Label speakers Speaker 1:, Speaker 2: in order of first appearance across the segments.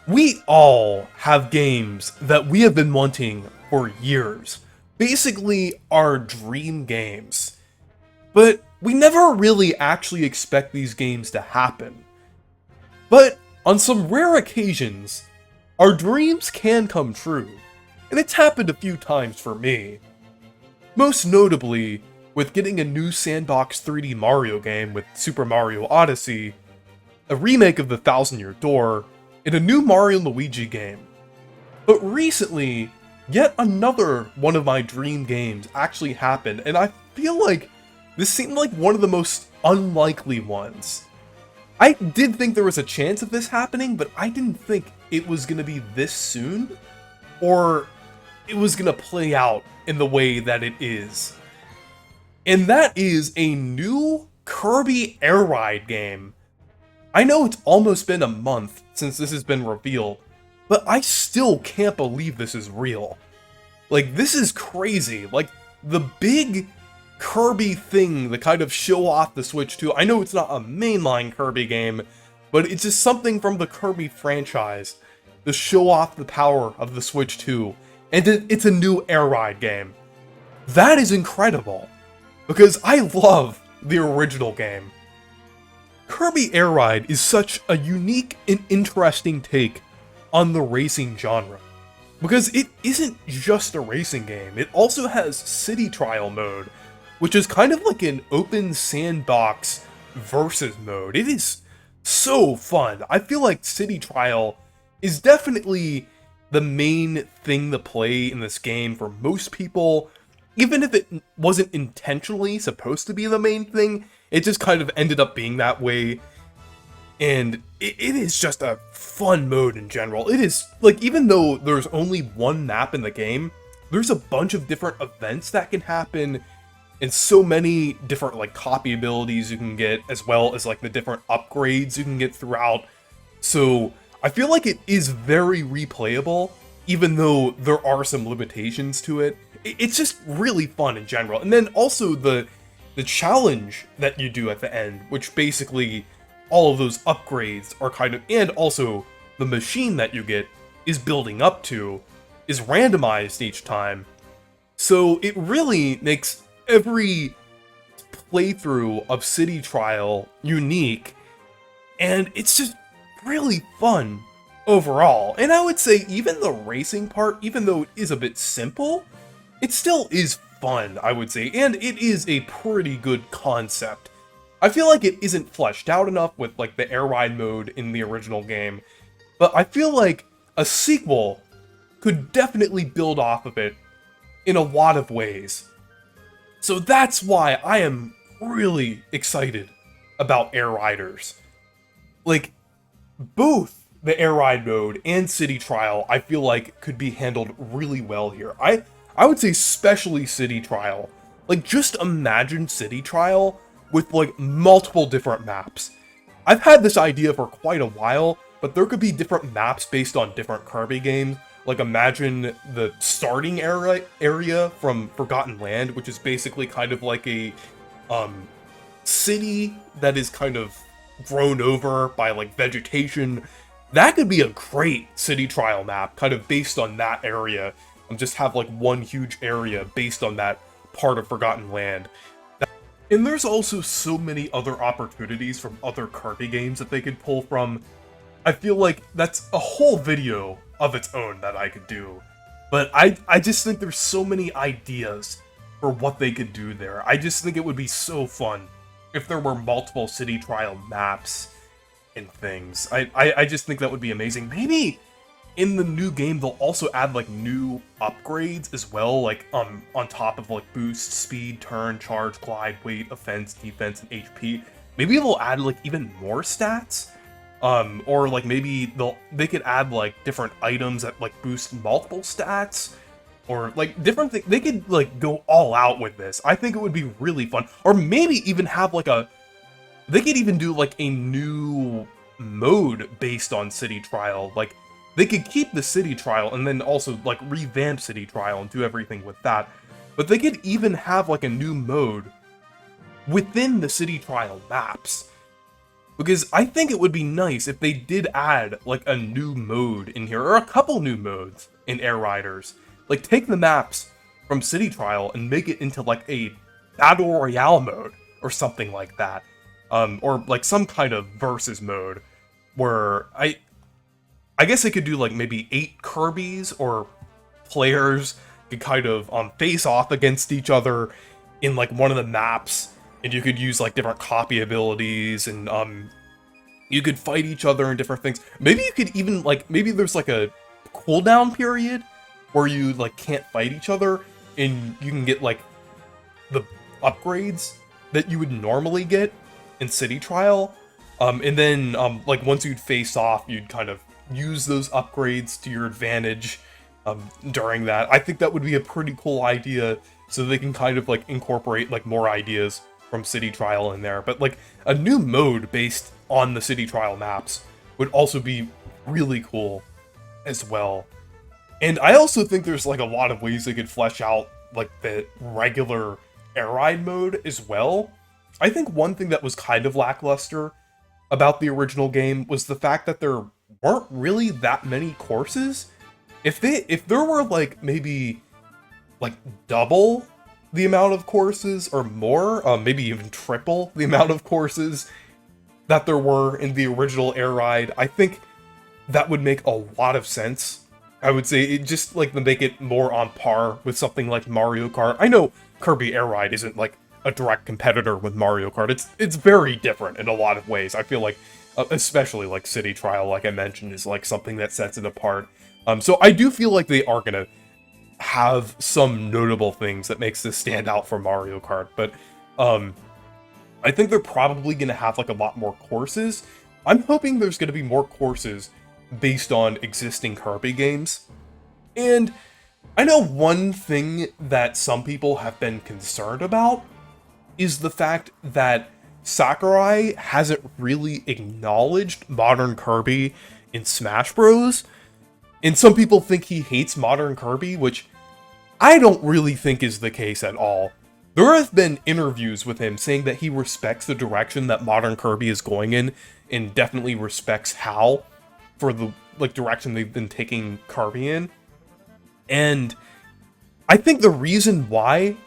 Speaker 1: We all have games that we have been wanting for years. Basically, our dream games. But we never really actually expect these games to happen. But on some rare occasions, our dreams can come true. And it's happened a few times for me. Most notably, with getting a new sandbox 3D Mario game with Super Mario Odyssey, a remake of the Thousand Year Door, and a new Mario and Luigi game. But recently, yet another one of my dream games actually happened, and I feel like this seemed like one of the most unlikely ones. I did think there was a chance of this happening, but I didn't think it was going to be this soon, or it was going to play out in the way that it is. And that is a new Kirby Air Ride game. I know it's almost been a month since this has been revealed, but I still can't believe this is real. Like, this is crazy. Like, the big Kirby thing, the kind of show off the Switch 2, I know it's not a mainline Kirby game, but it's just something from the Kirby franchise to show off the power of the Switch 2, and it's a new Air Ride game. That is incredible, because I love the original game. Kirby Air Ride is such a unique and interesting take on the racing genre, because it isn't just a racing game, it also has City Trial mode, which is kind of like an open sandbox versus mode. It is so fun. I feel like City Trial is definitely the main thing to play in this game for most people. Even if it wasn't intentionally supposed to be the main thing, it just kind of ended up being that way. And it is just a fun mode in general. It is, like, even though there's only one map in the game, there's a bunch of different events that can happen, and so many different, like, copy abilities you can get, as well as, like, the different upgrades you can get throughout. So I feel like it is very replayable, even though there are some limitations to it. It's just really fun in general. And then also the challenge that you do at the end, which basically all of those upgrades are kind of, and also the machine that you get is building up to, is randomized each time. So it really makes every playthrough of City Trial unique, and it's just really fun overall. And I would say even the racing part, even though it is a bit simple, it still is fun, I would say, and it is a pretty good concept. I feel like it isn't fleshed out enough with, like, the air ride mode in the original game, but I feel like a sequel could definitely build off of it in a lot of ways. So that's why I am really excited about Air Riders. Like, both the Air Ride mode and City Trial, I feel like could be handled really well here. I would say especially City Trial. Like, just imagine City Trial with, like, multiple different maps. I've had this idea for quite a while, but there could be different maps based on different Kirby games. Like, imagine the starting area from Forgotten Land, which is basically kind of like a city that is kind of grown over by, like, vegetation. That could be a great City Trial map, kind of based on that area. And just have, like, one huge area based on that part of Forgotten Land. And there's also so many other opportunities from other Kirby games that they could pull from. I feel like that's a whole video of its own that I could do. But I just think there's so many ideas for what they could do there. I just think it would be so fun if there were multiple City Trial maps and things. I just think that would be amazing. Maybe in the new game they'll also add, like, new upgrades as well, like on top of, like, boost, speed, turn, charge, glide, weight, offense, defense, and HP. Maybe they'll add, like, even more stats. Or, like, maybe they could add, like, different items that, like, boost multiple stats, or, like, different things. They could, like, go all out with this. I think it would be really fun. Or maybe even have, like, they could even do, like, a new mode based on City Trial. Like, they could keep the City Trial and then also, like, revamp City Trial and do everything with that. But they could even have, like, a new mode within the City Trial maps. Because I think it would be nice if they did add, like, a new mode in here, or a couple new modes in Air Riders. Like, take the maps from City Trial and make it into, like, a Battle Royale mode, or something like that. Or, like, some kind of versus mode, where I guess they could do, like, maybe 8 Kirbys, or players could kind of, face off against each other in, like, one of the maps, and you could use, like, different copy abilities, and, you could fight each other and different things. Maybe you could even, like, maybe there's, like, a cooldown period where you, like, can't fight each other, and you can get, like, the upgrades that you would normally get in City Trial. And then, like, once you'd face off, you'd kind of use those upgrades to your advantage, during that. I think that would be a pretty cool idea, so they can kind of, like, incorporate, like, more ideas from City Trial in there. But, like, a new mode based on the City Trial maps would also be really cool as well. And I also think there's, like, a lot of ways they could flesh out, like, the regular air ride mode as well. I think one thing that was kind of lackluster about the original game was the fact that there weren't really that many courses. If there were, like, maybe, like, double the amount of courses or more, maybe even triple the amount of courses that there were in the original air ride, I think that would make a lot of sense. I would say it just, like, to make it more on par with something like Mario Kart. I know Kirby Air Ride isn't, like, a direct competitor with Mario Kart. It's very different in a lot of ways. I feel like, especially, like, City Trial, like I mentioned, is, like, something that sets it apart. So I do feel like they are gonna have some notable things that makes this stand out for Mario Kart, but, I think they're probably gonna have, like, a lot more courses. I'm hoping there's gonna be more courses based on existing Kirby games. And I know one thing that some people have been concerned about is the fact that Sakurai hasn't really acknowledged modern Kirby in Smash Bros. And some people think he hates modern Kirby, which I don't really think is the case at all. There have been interviews with him saying that he respects the direction that modern Kirby is going in, and definitely respects HAL for the, like, direction they've been taking Kirby in. And I think the reason why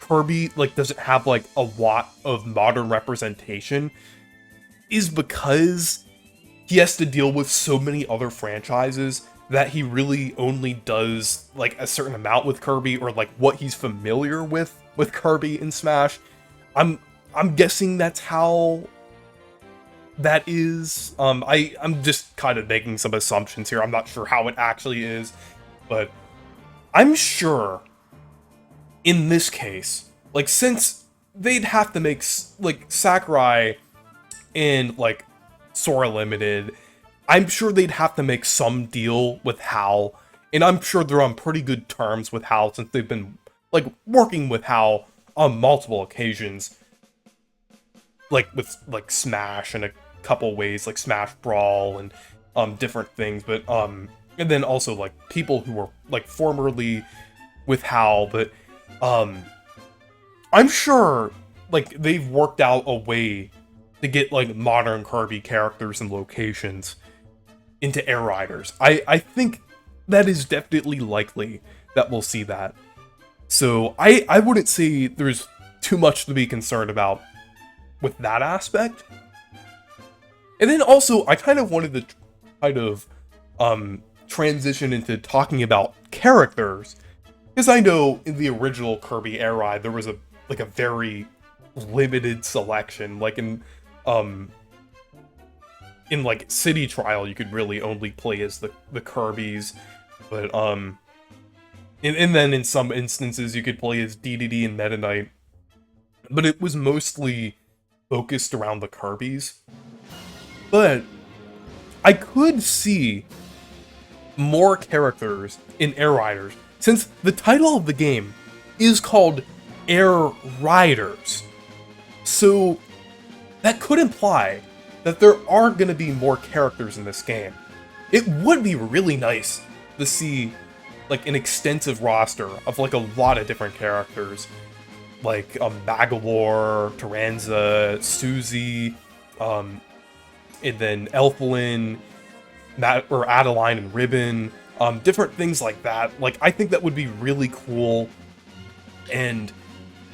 Speaker 1: Kirby, like, doesn't have, like, a lot of modern representation is because he has to deal with so many other franchises that he really only does, like, a certain amount with Kirby, or, like, what he's familiar with Kirby in Smash. I'm guessing that's how that is. I'm just kind of making some assumptions here. I'm not sure how it actually is, but I'm sure in this case, like, since they'd have to make, like, Sakurai and, like, Sora Limited, I'm sure they'd have to make some deal with HAL, and I'm sure they're on pretty good terms with HAL since they've been, like, working with HAL on multiple occasions, like, with, like, Smash in a couple ways, like Smash Brawl and different things, but and then also, like, people who were, like, formerly with HAL, but I'm sure, like, they've worked out a way to get, like, modern Kirby characters and locations into Air Riders. I think that is definitely likely that we'll see that. So I wouldn't say there's too much to be concerned about with that aspect. And then also, I kind of wanted to kind of transition into talking about characters, because I know in the original Kirby Air Ride there was a very limited selection. Like in like City Trial, you could really only play as the Kirbys, but and then in some instances you could play as DDD and Meta Knight, but it was mostly focused around the Kirbys. But I could see more characters in Air Riders, since the title of the game is called Air Riders. So that could imply that there are going to be more characters in this game. It would be really nice to see, like, an extensive roster of, like, a lot of different characters, like Magolor, Taranza, Suzy, and then Elflin, or Adeline and Ribbon, different things like that. Like, I think that would be really cool, and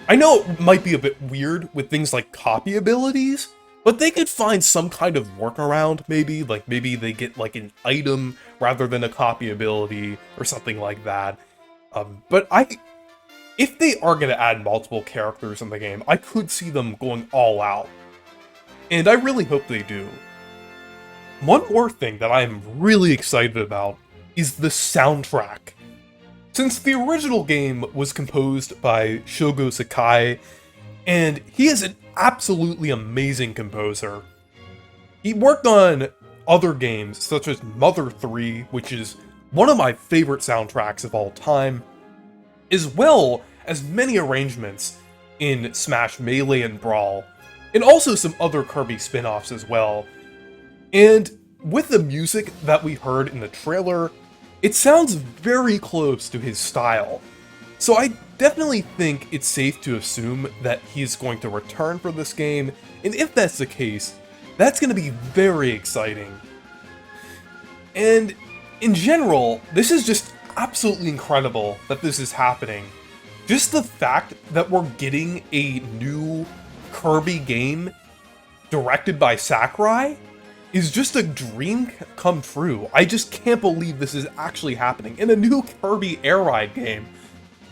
Speaker 1: I know it might be a bit weird with things like copy abilities, but they could find some kind of workaround, maybe. Like, maybe they get, like, an item rather than a copy ability, or something like that. But if they are going to add multiple characters in the game, I could see them going all out. And I really hope they do. One more thing that I'm really excited about is the soundtrack. Since the original game was composed by Shogo Sakurai, and he is an absolutely amazing composer. He worked on other games such as Mother 3, which is one of my favorite soundtracks of all time, as well as many arrangements in Smash Melee and Brawl, and also some other Kirby spin-offs as well. And with the music that we heard in the trailer, it sounds very close to his style. So I definitely think it's safe to assume that he's going to return for this game, and if that's the case, that's going to be very exciting. And in general, this is just absolutely incredible that this is happening. Just the fact that we're getting a new Kirby game directed by Sakurai is just a dream come true. I just can't believe this is actually happening. And a new Kirby Air Ride game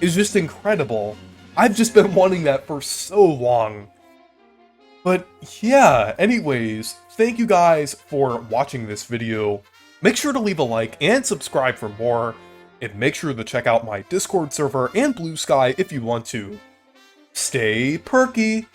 Speaker 1: is just incredible. I've just been wanting that for so long. But yeah, anyways, thank you guys for watching this video. Make sure to leave a like and subscribe for more, and make sure to check out my Discord server and Blue Sky if you want to. Stay perky!